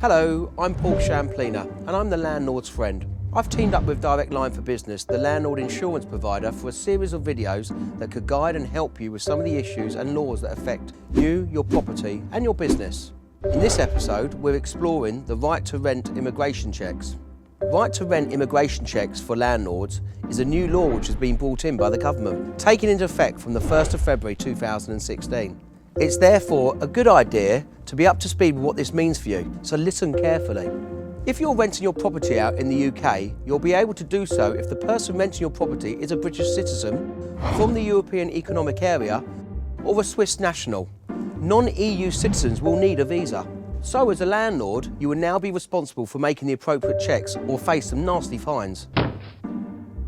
Hello, I'm Paul Shamplina and I'm the landlord's friend. I've teamed up with Direct Line for Business, the landlord insurance provider, for a series of videos that could guide and help you with some of the issues and laws that affect you, your property and your business. In this episode, we're exploring the right to rent immigration checks. Right to rent immigration checks for landlords is a new law which has been brought in by the government, taking into effect from the 1st of February 2016. It's therefore a good idea to be up to speed with what this means for you, so listen carefully. If you're renting your property out in the UK, you'll be able to do so if the person renting your property is a British citizen, from the European Economic Area, or a Swiss national. Non-EU citizens will need a visa. So as a landlord, you will now be responsible for making the appropriate checks or face some nasty fines.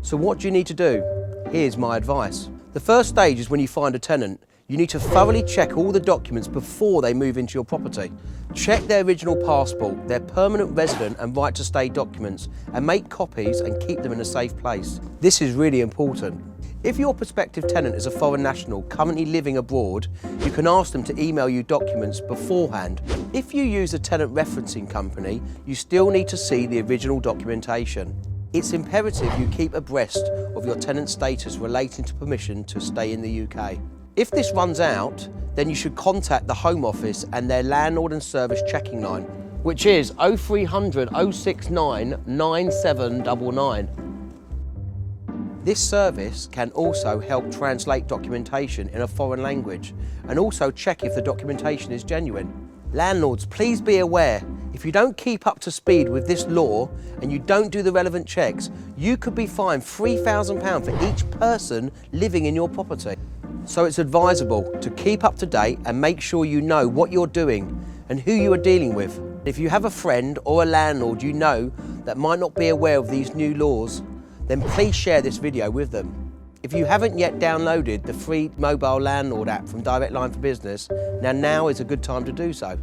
So what do you need to do? Here's my advice. The first stage is when you find a tenant. You need to thoroughly check all the documents before they move into your property. Check their original passport, their permanent resident and right to stay documents, and make copies and keep them in a safe place. This is really important. If your prospective tenant is a foreign national currently living abroad, you can ask them to email you documents beforehand. If you use a tenant referencing company, you still need to see the original documentation. It's imperative you keep abreast of your tenant status relating to permission to stay in the UK. If this runs out, then you should contact the Home Office and their landlord and service checking line, which is 0300 069 9799. This service can also help translate documentation in a foreign language and also check if the documentation is genuine. Landlords, please be aware, if you don't keep up to speed with this law and you don't do the relevant checks, you could be fined £3,000 for each person living in your property. So it's advisable to keep up to date and make sure you know what you're doing and who you are dealing with. If you have a friend or a landlord you know that might not be aware of these new laws, then please share this video with them. If you haven't yet downloaded the free mobile landlord app from Direct Line for Business, now is a good time to do so.